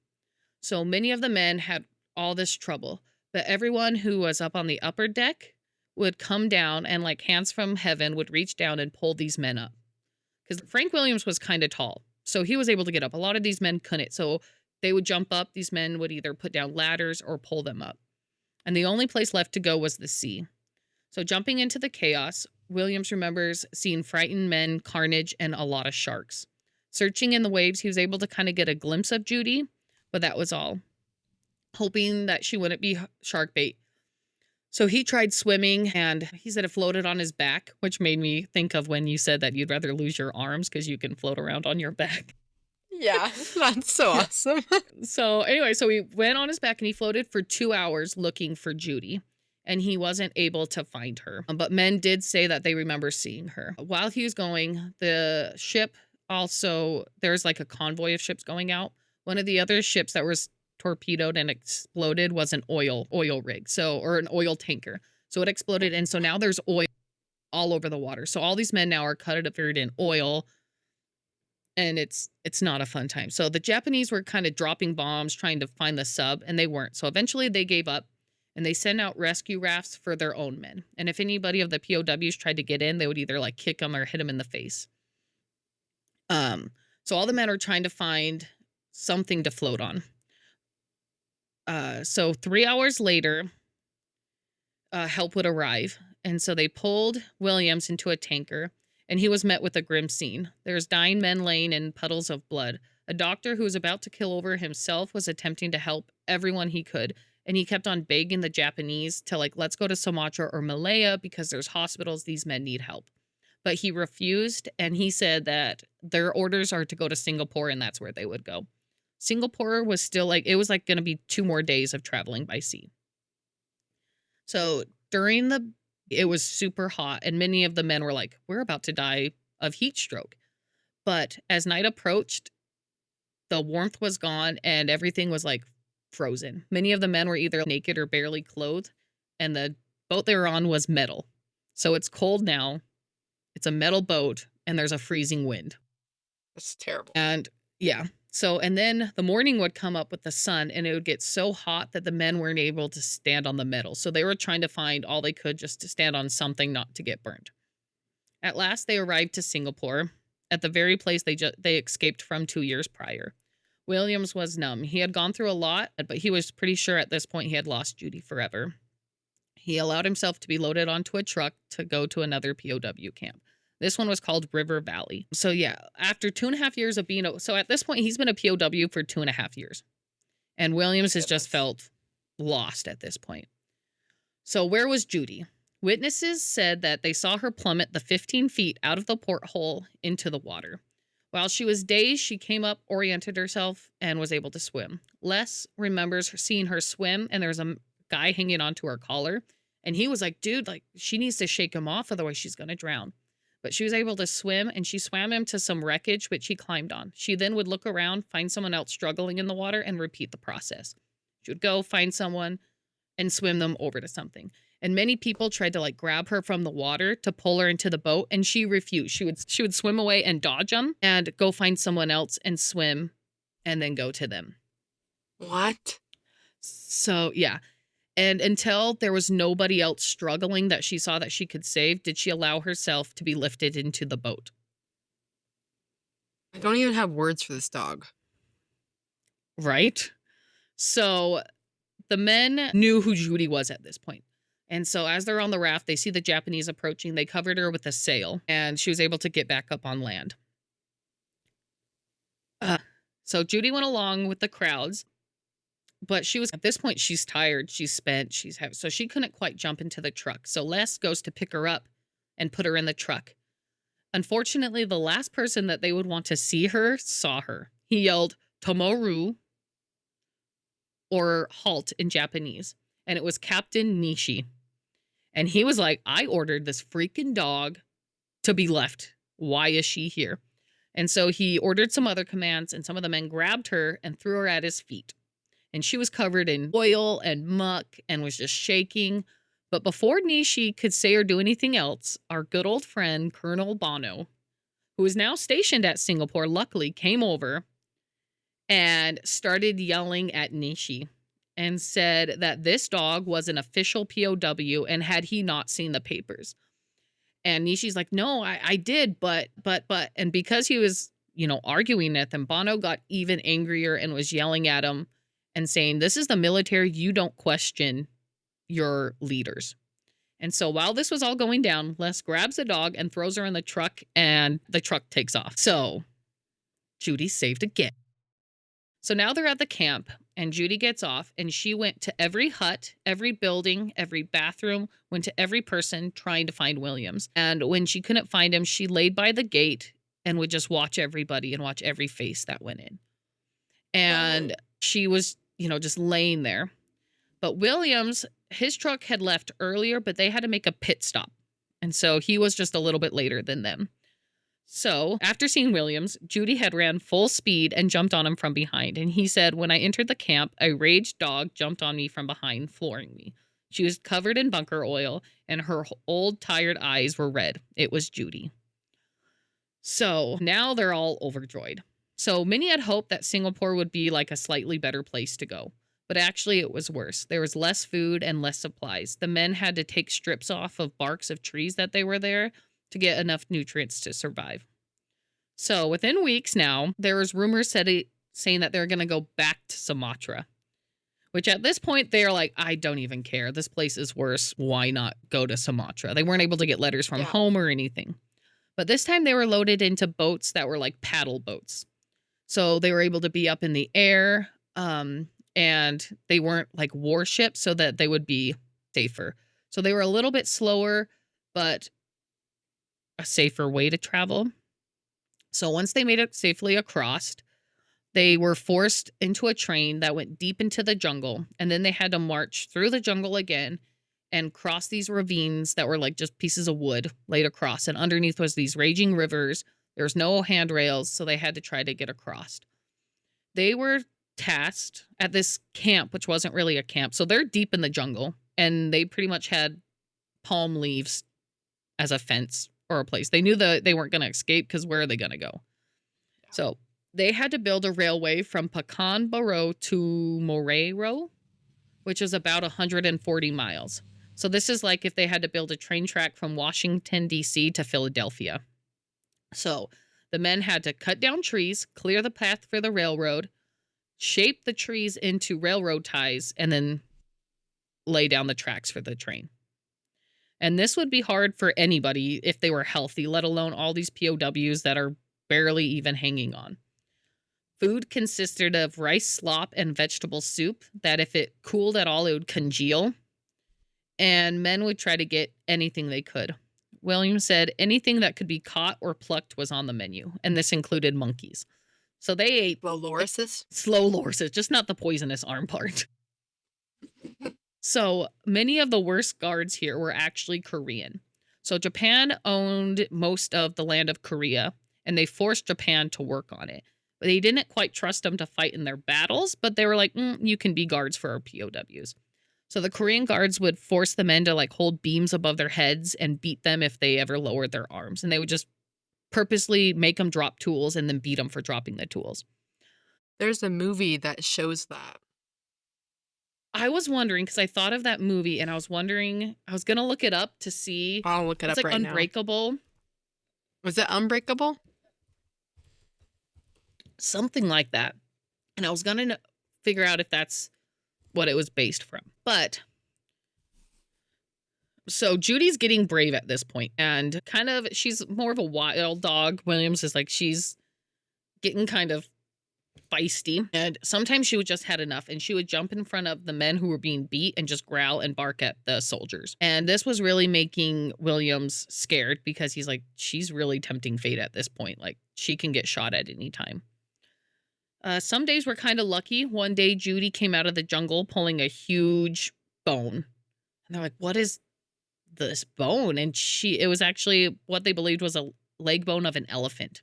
So many of the men had all this trouble, but everyone who was up on the upper deck would come down and like hands from heaven would reach down and pull these men up. Because Frank Williams was kind of tall, so he was able to get up. A lot of these men couldn't. So they would jump up. These men would either put down ladders or pull them up. and the only place left to go was the sea. So jumping into the chaos, Williams remembers seeing frightened men, carnage, and a lot of sharks. Searching in the waves, he was able to kind of get a glimpse of Judy, but that was all. Hoping that she wouldn't be shark bait. So he tried swimming, and he said it floated on his back, which made me think of when you said that you'd rather lose your arms because you can float around on your back. Yeah, that's so awesome. So anyway, so he went on his back and he floated for 2 hours looking for Judy, and he wasn't able to find her. But men did say that they remember seeing her. While he was going, the ship also, there's like a convoy of ships going out. One of the other ships that was torpedoed and exploded was an oil rig, or an oil tanker. So it exploded, and so now there's oil all over the water. So all these men now are covered in oil, and it's not a fun time. So the Japanese were kind of dropping bombs trying to find the sub, and they weren't. So eventually they gave up, and they sent out rescue rafts for their own men. And if anybody of the POWs tried to get in, they would either like kick them or hit them in the face. So all the men are trying to find something to float on. So 3 hours later, help would arrive. And so they pulled Williams into a tanker, and he was met with a grim scene. There's dying men laying in puddles of blood. A doctor who was about to kill over himself was attempting to help everyone he could. And he kept on begging the Japanese to let's go to Sumatra or Malaya because there's hospitals. These men need help. But he refused, and he said that their orders are to go to Singapore, and that's where they would go. Singapore was still it was going to be 2 more days of traveling by sea. So it was super hot, and many of the men were like, we're about to die of heat stroke. But as night approached, the warmth was gone and everything was frozen. Many of the men were either naked or barely clothed, and the boat they were on was metal. So it's cold now. It's a metal boat, and there's a freezing wind. That's terrible. And yeah. So, and then the morning would come up with the sun, and it would get so hot that the men weren't able to stand on the metal. So they were trying to find all they could just to stand on something not to get burned. At last, they arrived to Singapore, at the very place they escaped from 2 years prior. Williams was numb. He had gone through a lot, but he was pretty sure at this point he had lost Judy forever. He allowed himself to be loaded onto a truck to go to another POW camp. This one was called River Valley. So yeah, after 2.5 years of being so at this point, he's been a POW for 2.5 years. And Williams has just felt lost at this point. So where was Judy? Witnesses said that they saw her plummet the 15 feet out of the porthole into the water. While she was dazed, she came up, oriented herself, and was able to swim. Les remembers seeing her swim, and there was a guy hanging onto her collar. And he was like, dude, she needs to shake him off, otherwise she's going to drown. But she was able to swim, and she swam him to some wreckage, which he climbed on. She then would look around, find someone else struggling in the water, and repeat the process. She would go find someone and swim them over to something. And many people tried to grab her from the water to pull her into the boat, and she refused. She would swim away and dodge them and go find someone else and swim and then go to them. What? So, yeah. And until there was nobody else struggling that she saw that she could save, did she allow herself to be lifted into the boat. I don't even have words for this dog. Right? So the men knew who Judy was at this point. And so as they're on the raft, they see the Japanese approaching. They covered her with a sail, and she was able to get back up on land. So Judy went along with the crowds. But at this point, she's tired, she's spent, so she couldn't quite jump into the truck. So Les goes to pick her up and put her in the truck. Unfortunately, the last person that they would want to see her saw her. He yelled, "Tomoru," or halt in Japanese. And it was Captain Nishi. And he was like, I ordered this freaking dog to be left. Why is she here? And so he ordered some other commands, and some of the men grabbed her and threw her at his feet. And she was covered in oil and muck and was just shaking. But before Nishi could say or do anything else, our good old friend, Colonel Bono, who is now stationed at Singapore, luckily came over and started yelling at Nishi and said that this dog was an official POW and had he not seen the papers. And Nishi's like, no, I did, but. And because he was, arguing with him, Bono got even angrier and was yelling at him and saying, this is the military, you don't question your leaders. And so while this was all going down, Les grabs a dog and throws her in the truck, and the truck takes off. So Judy's saved again. So now they're at the camp, and Judy gets off, and she went to every hut, every building, every bathroom, went to every person trying to find Williams. And when she couldn't find him, she laid by the gate and would just watch everybody and watch every face that went in. And she was, just laying there. But Williams, his truck had left earlier, but they had to make a pit stop. And so he was just a little bit later than them. So after seeing Williams, Judy had ran full speed and jumped on him from behind. And he said, when I entered the camp, a raged dog jumped on me from behind, flooring me. She was covered in bunker oil, and her old tired eyes were red. It was Judy. So now they're all overjoyed. So many had hoped that Singapore would be like a slightly better place to go. But actually it was worse. There was less food and less supplies. The men had to take strips off of barks of trees that they were there to get enough nutrients to survive. So within weeks now, there was rumors saying that they're going to go back to Sumatra, which at this point they're like, I don't even care. This place is worse. Why not go to Sumatra? They weren't able to get letters from home or anything. But this time they were loaded into boats that were like paddle boats. So they were able to be up in the air, and they weren't like warships, so that they would be safer. So they were a little bit slower, but a safer way to travel. So once they made it safely across, they were forced into a train that went deep into the jungle. And then they had to march through the jungle again and cross these ravines that were like just pieces of wood laid across. And underneath was these raging rivers. There was no handrails, so they had to try to get across. They were tasked at this camp, which wasn't really a camp. So they're deep in the jungle, and they pretty much had palm leaves as a fence or a place. They knew that they weren't going to escape, because where are they going to go? So they had to build a railway from Pekanbaru to Moreiro, which is about 140 miles. So this is like if they had to build a train track from Washington, D.C. to Philadelphia. So the men had to cut down trees, clear the path for the railroad, shape the trees into railroad ties, and then lay down the tracks for the train. And this would be hard for anybody if they were healthy, let alone all these POWs that are barely even hanging on. Food consisted of rice slop and vegetable soup that if it cooled at all, it would congeal. And men would try to get anything they could. William said anything that could be caught or plucked was on the menu, and this included monkeys. So they ate Slow lorises? Slow lorises, just not the poisonous arm part. So many of the worst guards here were actually Korean. So Japan owned most of the land of Korea, and they forced Japan to work on it. But they didn't quite trust them to fight in their battles, but they were like, you can be guards for our POWs. So the Korean guards would force the men to like hold beams above their heads and beat them if they ever lowered their arms. And they would just purposely make them drop tools and then beat them for dropping the tools. There's a movie that shows that. I was wondering, because I thought of that movie, and I was wondering, I was going to look it up to see. I'll look it up like right now. Unbreakable. Was it Unbreakable? Something like that. And I was going to figure out if that's what it was based from. But so Judy's getting brave at this point, and kind of, she's more of a wild dog. Williams is like, she's getting kind of feisty, and sometimes she would just had enough, and she would jump in front of the men who were being beat and just growl and bark at the soldiers. And this was really making Williams scared, because he's like, she's really tempting fate at this point. Like, she can get shot at any time. Some days were kind of lucky. One day Judy came out of the jungle pulling a huge bone, and they're like, what is this bone? And it was actually what they believed was a leg bone of an elephant.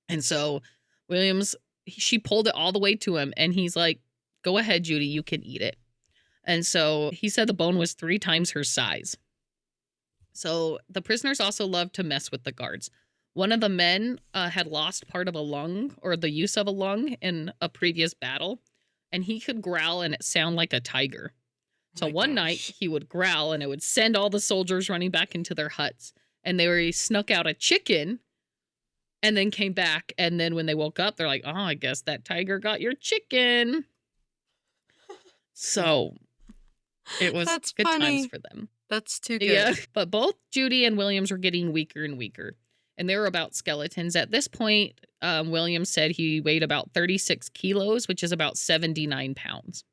And so Williams, she pulled it all the way to him, and he's like, go ahead, Judy, you can eat it. And so he said the bone was 3 times her size. So the prisoners also loved to mess with the guards. One of the men had lost part of a lung, or the use of a lung, in a previous battle, and he could growl and it sound like a tiger. So one night he would growl, and it would send all the soldiers running back into their huts, and they snuck out a chicken and then came back. And then when they woke up, they're like, oh, I guess that tiger got your chicken. So It was That's good times funny. for them. That's too Yeah. good. But both Judy and Williams were getting weaker and weaker. And they were about skeletons. At this point, Williams said he weighed about 36 kilos, which is about 79 pounds.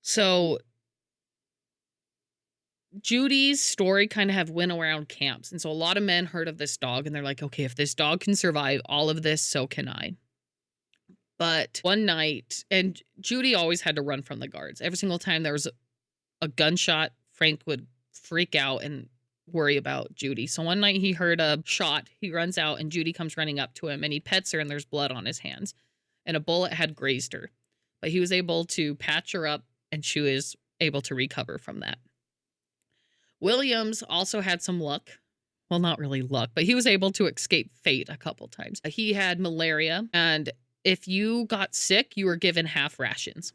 So Judy's story kind of have went around camps. And so a lot of men heard of this dog and they're like, okay, if this dog can survive all of this, so can I. But one night, and Judy always had to run from the guards. Every single time there was a gunshot, Frank would freak out and worry about Judy. So one night he heard a shot. He runs out and Judy comes running up to him and he pets her and there's blood on his hands. And a bullet had grazed her. But he was able to patch her up and she was able to recover from that. Williams also had some luck. Well, not really luck, but he was able to escape fate a couple times. He had malaria, and if you got sick, you were given half rations.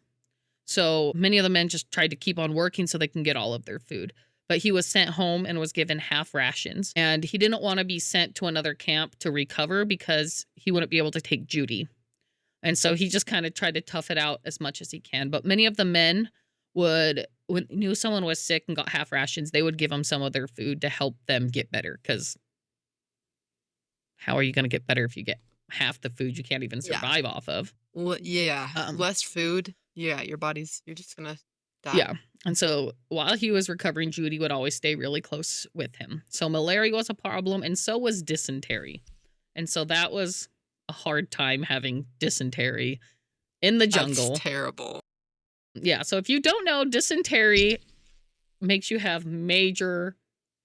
So many of the men just tried to keep on working so they can get all of their food. But he was sent home and was given half rations. And he didn't want to be sent to another camp to recover because he wouldn't be able to take Judy. And so he just kind of tried to tough it out as much as he can. But many of the men would, when they knew someone was sick and got half rations, they would give them some of their food to help them get better. Because how are you going to get better if you get half the food you can't even Yeah. survive off of? Well, yeah. Less food. Yeah, you're just gonna die. Yeah. And so while he was recovering, Judy would always stay really close with him. So malaria was a problem, and so was dysentery. And so that was a hard time having dysentery in the jungle. That's terrible. Yeah. So if you don't know, dysentery makes you have major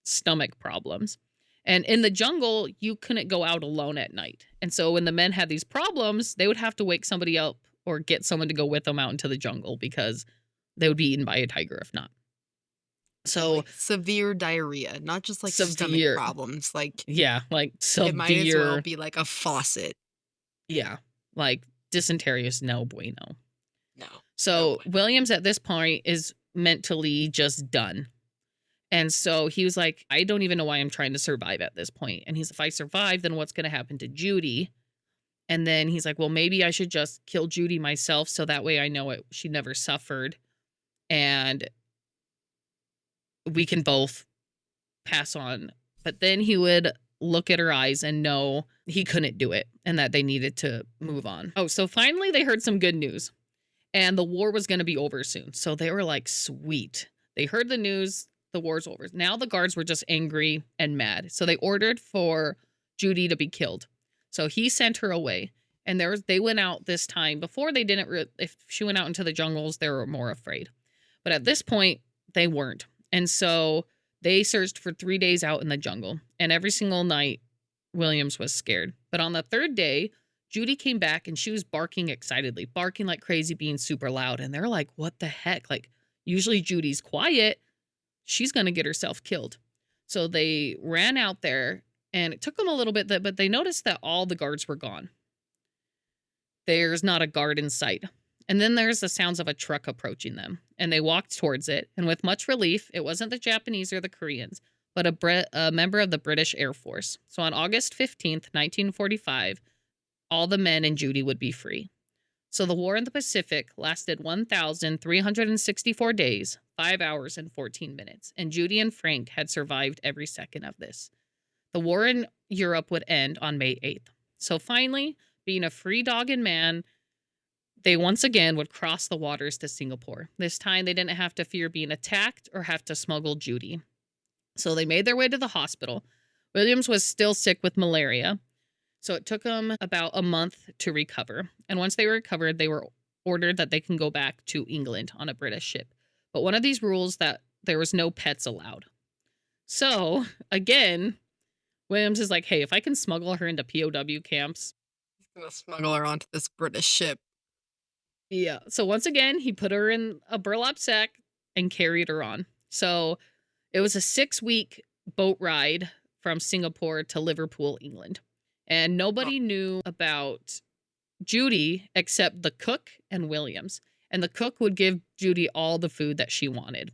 stomach problems. And in the jungle, you couldn't go out alone at night. And so when the men had these problems, they would have to wake somebody up or get someone to go with them out into the jungle because they would be eaten by a tiger if not. So Like severe diarrhea, not just like stomach severe problems. Like yeah, like it might as well severe be like a faucet. yeah, like dysentery is no bueno. No. So No. Williams at this point is mentally just done. And so he was like, I don't even know why I'm trying to survive at this point. And he's, if I survive, then what's going to happen to Judy? And then he's like, well, maybe I should just kill Judy myself. So that way I know she never suffered. And we can both pass on. But then he would look at her eyes and know he couldn't do it and that they needed to move on. Oh, so finally they heard some good news. And the war was going to be over soon. So they were like, sweet. They heard the news. The war's over. Now the guards were just angry and mad. So they ordered for Judy to be killed. So he sent her away. And they went out this time. Before they didn't, if she went out into the jungles, they were more afraid. But at this point, they weren't. And so they searched for 3 days out in the jungle. And every single night, Williams was scared. But on the third day, Judy came back and she was barking excitedly, barking like crazy, being super loud. And they're like, what the heck? Like, usually Judy's quiet. She's going to get herself killed. So they ran out there and it took them a little bit, but they noticed that all the guards were gone. There's not a guard in sight. And then there's the sounds of a truck approaching them and they walked towards it. And with much relief, it wasn't the Japanese or the Koreans, but a member of the British Air Force. So on August 15th, 1945, all the men and Judy would be free. So the war in the Pacific lasted 1,364 days, 5 hours, and 14 minutes. And Judy and Frank had survived every second of this. The war in Europe would end on May 8th. So finally, being a free dog and man, they once again would cross the waters to Singapore. This time they didn't have to fear being attacked or have to smuggle Judy. So they made their way to the hospital. Williams was still sick with malaria. So it took them about a month to recover. And once they recovered, they were ordered that they can go back to England on a British ship. But one of these rules that there was no pets allowed. So again, Williams is like, hey, if I can smuggle her into POW camps. He's going to smuggle her onto this British ship. Yeah. So once again, he put her in a burlap sack and carried her on. So it was a 6-week boat ride from Singapore to Liverpool, England. And nobody knew about Judy except the cook and Williams. And the cook would give Judy all the food that she wanted.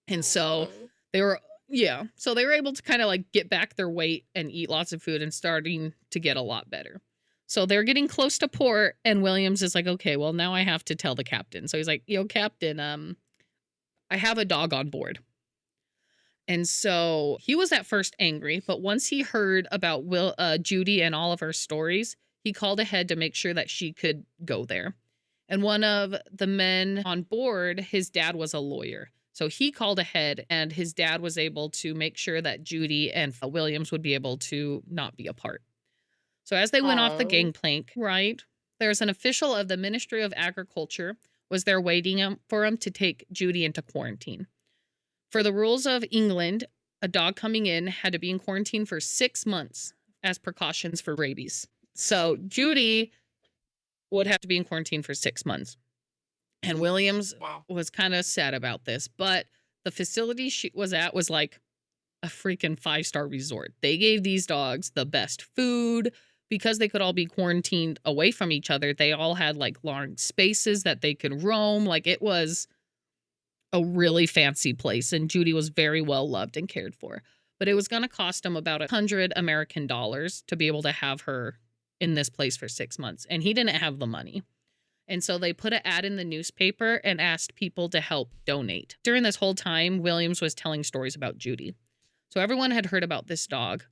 And so they were able to kind of like get back their weight and eat lots of food and starting to get a lot better. So they're getting close to port and Williams is like, okay, well now I have to tell the captain. So he's like, yo, captain, I have a dog on board. And so he was at first angry, but once he heard about Judy and all of her stories, he called ahead to make sure that she could go there. And one of the men on board, his dad was a lawyer. So he called ahead, and his dad was able to make sure that Judy and Williams would be able to not be apart. So as they went off the Oh. gangplank, right, there's an official of the Ministry of Agriculture was there waiting for him to take Judy into quarantine. For the rules of England, a dog coming in had to be in quarantine for 6 months as precautions for rabies. So Judy would have to be in quarantine for 6 months. And Williams Wow. was kind of sad about this, but the facility she was at was like a freaking 5-star resort. They gave these dogs the best food because they could all be quarantined away from each other. They all had like long spaces that they could roam. Like it was a really fancy place, and Judy was very well loved and cared for. But it was going to cost them about $100 to be able to have her in this place for 6 months, and he didn't have the money. And so they put an ad in the newspaper and asked people to help donate. During this whole time, Williams was telling stories about Judy. So everyone had heard about this dog,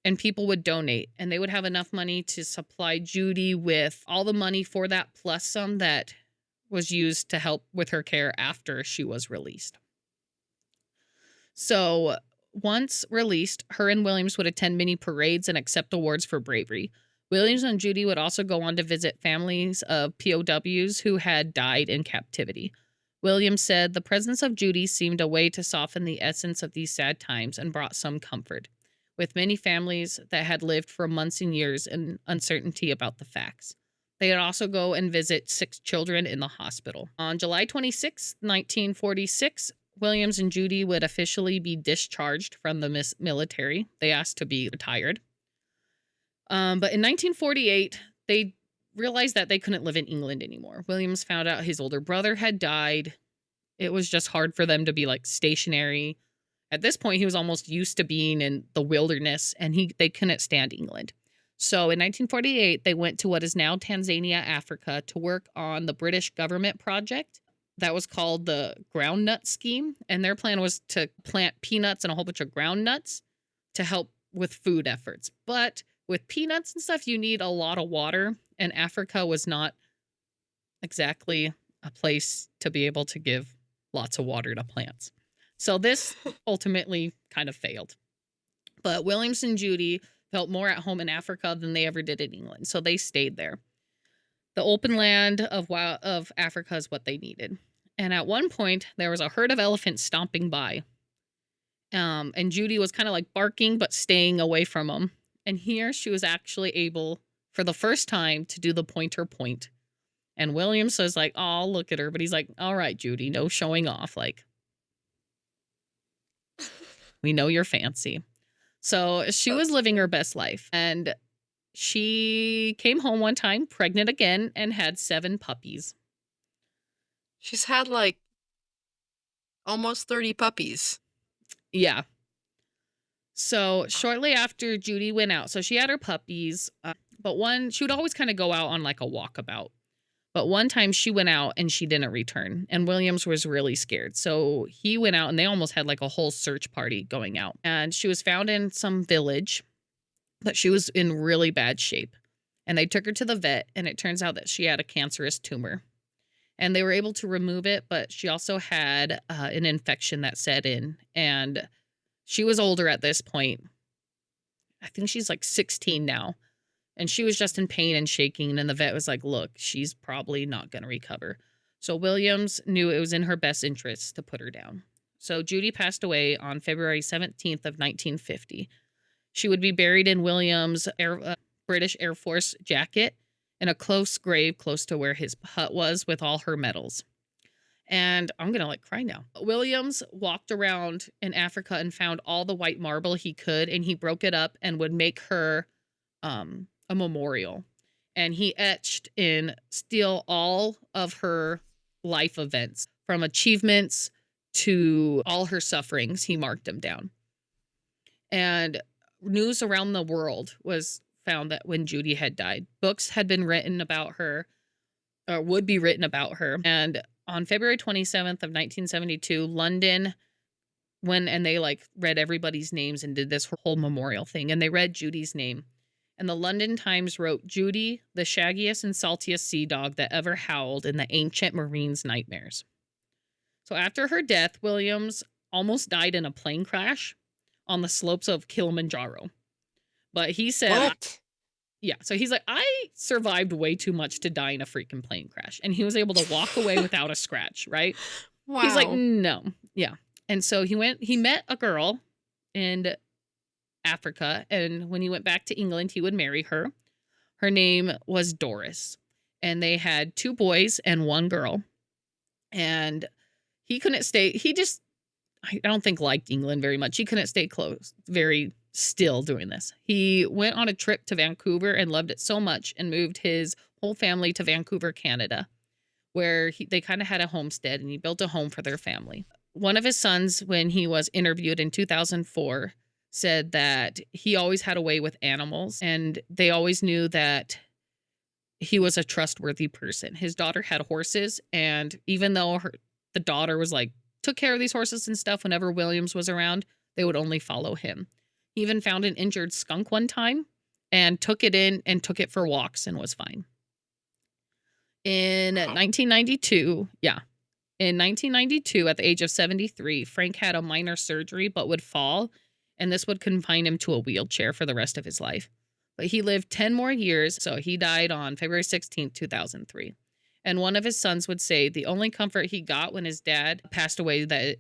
and people would donate, and they would have enough money to supply Judy with all the money for that, plus some that was used to help with her care after she was released. So once released, her and Williams would attend many parades and accept awards for bravery. Williams and Judy would also go on to visit families of POWs who had died in captivity. Williams said the presence of Judy seemed a way to soften the essence of these sad times and brought some comfort, with many families that had lived for months and years in uncertainty about the facts. They would also go and visit 6 children in the hospital. On July 26, 1946, Williams and Judy would officially be discharged from the military. They asked to be retired. But in 1948, they realized that they couldn't live in England anymore. Williams found out his older brother had died. It was just hard for them to be like stationary. At this point, he was almost used to being in the wilderness, and they couldn't stand England. So in 1948, they went to what is now Tanzania, Africa, to work on the British government project that was called the Groundnut Scheme. And their plan was to plant peanuts and a whole bunch of ground nuts to help with food efforts. But with peanuts and stuff, you need a lot of water, and Africa was not exactly a place to be able to give lots of water to plants. So this ultimately kind of failed. But Williams and Judy felt more at home in Africa than they ever did in England, so they stayed there. The open land of Africa is what they needed. And at one point, there was a herd of elephants stomping by. And Judy was kind of like barking, but staying away from them. And here she was actually able, for the first time, to do the pointer point. And Williams was like, oh, look at her. But he's like, all right, Judy, no showing off. Like, we know you're fancy. So she was living her best life. And she came home one time, pregnant again, and had 7 puppies. She's had like almost 30 puppies. Yeah. So shortly after Judy went out, so she had her puppies, but she would always kind of go out on like a walkabout. But one time she went out and she didn't return, and Williams was really scared. So he went out, and they almost had like a whole search party going out. And she was found in some village, but she was in really bad shape. And they took her to the vet, and it turns out that she had a cancerous tumor. And they were able to remove it, but she also had an infection that set in. And she was older at this point. I think she's like 16 now. And she was just in pain and shaking. And the vet was like, look, she's probably not going to recover. So Williams knew it was in her best interest to put her down. So Judy passed away on February 17th of 1950. She would be buried in Williams' British Air Force jacket in a close grave close to where his hut was with all her medals. And I'm going to like cry now. Williams walked around in Africa and found all the white marble he could, and he broke it up and would make her a memorial. And he etched in steel all of her life events, from achievements to all her sufferings. He marked them down. And news around the world was found that when Judy had died, books had been written about her, or would be written about her. And on February 27th of 1972, London and they like read everybody's names and did this whole memorial thing, and they read Judy's name. And the London Times wrote, Judy, the shaggiest and saltiest sea dog that ever howled in the ancient marine's nightmares. So after her death, Williams almost died in a plane crash on the slopes of Kilimanjaro. But he said, What? yeah, so he's like, I survived way too much to die in a freaking plane crash. And he was able to walk away without a scratch, right? Wow. He's like, no. Yeah. And so he met a girl in Africa. And when he went back to England, he would marry her. Her name was Doris. And they had 2 boys and 1 girl. And he couldn't stay. I don't think liked England very much. He couldn't stay very still doing this. He went on a trip to Vancouver and loved it so much and moved his whole family to Vancouver, Canada, where they kind of had a homestead, and he built a home for their family. One of his sons, when he was interviewed in 2004, said that he always had a way with animals, and they always knew that he was a trustworthy person. His daughter had horses, and even though the daughter was like, took care of these horses and stuff, whenever Williams was around, they would only follow him. He even found an injured skunk one time and took it in and took it for walks and was fine. In 1992, at the age of 73, Frank had a minor surgery but would fall, and this would confine him to a wheelchair for the rest of his life. But he lived 10 more years, so he died on February 16th, 2003. And one of his sons would say the only comfort he got when his dad passed away that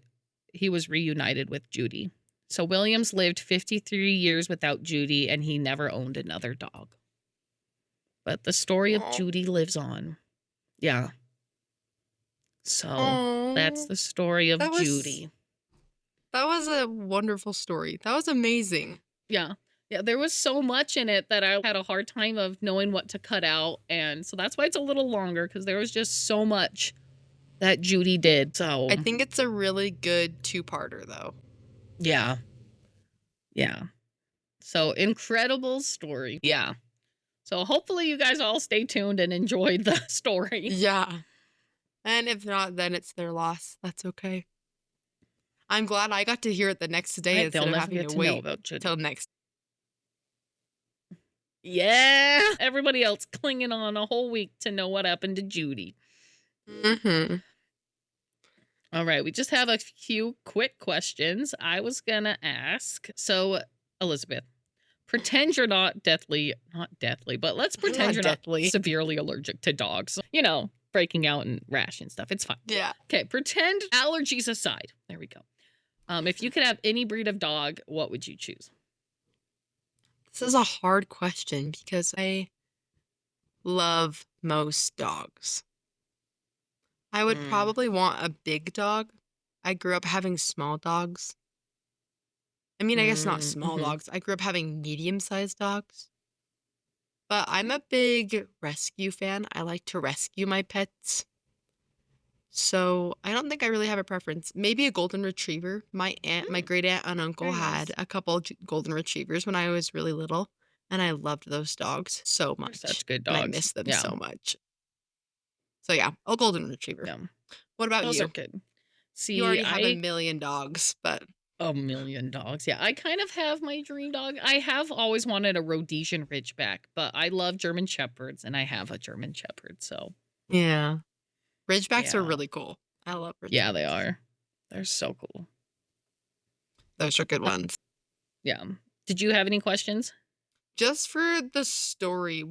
he was reunited with Judy. So Williams lived 53 years without Judy, and he never owned another dog. But the story of Judy lives on. Yeah. So that's the story of Judy. That was a wonderful story. That was amazing. Yeah. Yeah, there was so much in it that I had a hard time of knowing what to cut out. And so that's why it's a little longer, because there was just so much that Judy did. So I think it's a really good 2-parter, though. Yeah. Yeah. So incredible story. Yeah. So hopefully you guys all stay tuned and enjoyed the story. Yeah. And if not, then it's their loss. That's okay. I'm glad I got to hear it the next day instead of having to wait till next. Yeah. Everybody else clinging on a whole week to know what happened to Judy. Mm-hmm. All right. We just have a few quick questions I was going to ask. So, Elizabeth, pretend you're not deathly, but let's pretend you're not severely allergic to dogs. You know, breaking out and rash and stuff. It's fine. Yeah. Okay. Pretend allergies aside. There we go. If you could have any breed of dog, what would you choose? This is a hard question because I love most dogs. I would probably want a big dog. I grew up having small dogs. I mean, I guess not small dogs. I grew up having medium-sized dogs. But I'm a big rescue fan. I like to rescue my pets. So I don't think I really have a preference. Maybe a golden retriever. My great aunt and uncle had a couple golden retrievers when I was really little, and I loved those dogs so much. They're such good dogs. And I miss them so much. So yeah, a golden retriever. Yeah. What about Those you? are good. See, You already have a million dogs, but a million dogs. Yeah, I kind of have my dream dog. I have always wanted a Rhodesian Ridgeback, but I love German Shepherds, and I have a German Shepherd. So yeah. Ridgebacks are really cool. I love Ridgebacks. Yeah, they are. They're so cool. Those are good ones. Yeah. Did you have any questions? Just for the story,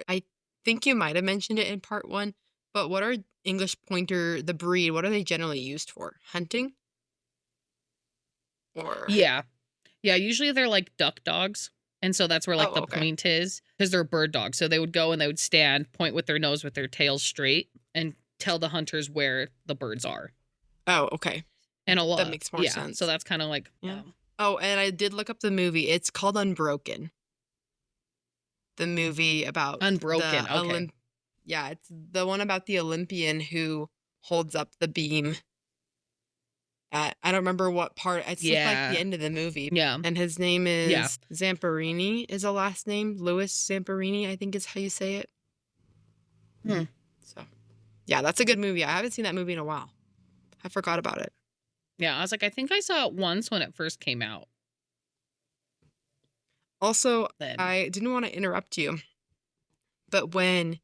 I think you might have mentioned it in part 1, but what are English Pointer, the breed, what are they generally used for? Hunting? Or Yeah. Yeah, usually they're like duck dogs. And so that's where like the point is, because they're bird dogs. So they would go and they would stand, point with their nose with their tails straight, and tell the hunters where the birds are. Oh, okay. And a lot that makes more sense. So that's kind of like Oh, and I did look up the movie. It's called Unbroken. The movie about Unbroken. Okay. Yeah, it's the one about the Olympian who holds up the beam. I don't remember what part. It's like the end of the movie. Yeah. And his name is Zamperini is a last name. Louis Zamperini, I think is how you say it. So, Yeah, that's a good movie. I haven't seen that movie in a while. I forgot about it. Yeah, I was like, I think I saw it once when it first came out. Also, Then, I didn't want to interrupt you, but when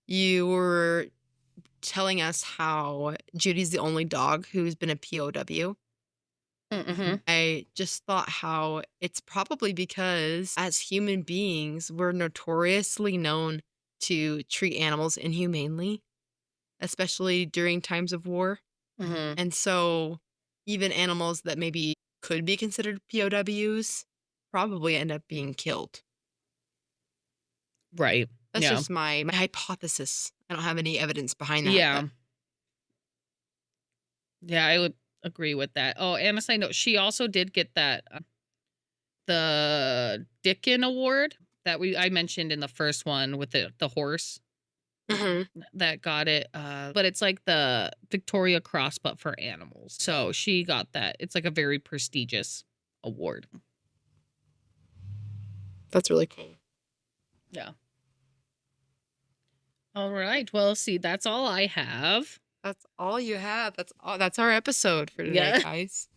you were telling us how Judy's the only dog who's been a POW, mm-hmm. I just thought how it's probably because as human beings, we're notoriously known to treat animals inhumanely, especially during times of war. Mm-hmm. And so even animals that maybe could be considered POWs probably end up being killed. Right. That's Yeah. just my hypothesis. I don't have any evidence behind that, but Yeah. Yeah, I would agree with that. Oh, and a side note, she also did get that the Dickin Award that I mentioned in the first one with the horse Mhm. that got it. But it's like the Victoria Cross, but for animals. So she got that. It's like a very prestigious award. That's really cool. Yeah. All right. Well, see, that's all I have. That's all you have. That's our episode for today, Yeah. guys.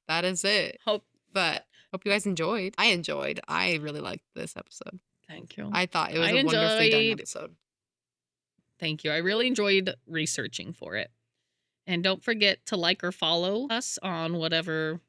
That is it. Hope. But hope you guys enjoyed. I enjoyed. I really liked this episode. Thank you. I thought it was I a wonderfully done enjoyed. episode. Thank you. I really enjoyed researching for it. And don't forget to like or follow us on wherever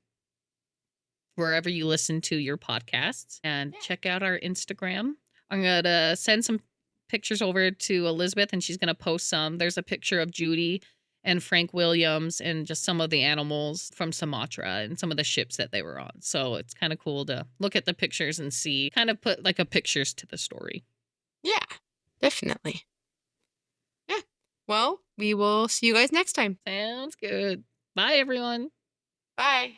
you listen to your podcasts, and check out our Instagram. I'm going to send some pictures over to Elizabeth and she's going to post some. There's a picture of Judy and Frank Williams and just some of the animals from Sumatra and some of the ships that they were on. So it's kind of cool to look at the pictures and see, kind of put like a pictures to the story. Yeah, definitely. Yeah. Well, we will see you guys next time. Sounds good. Bye, everyone. Bye.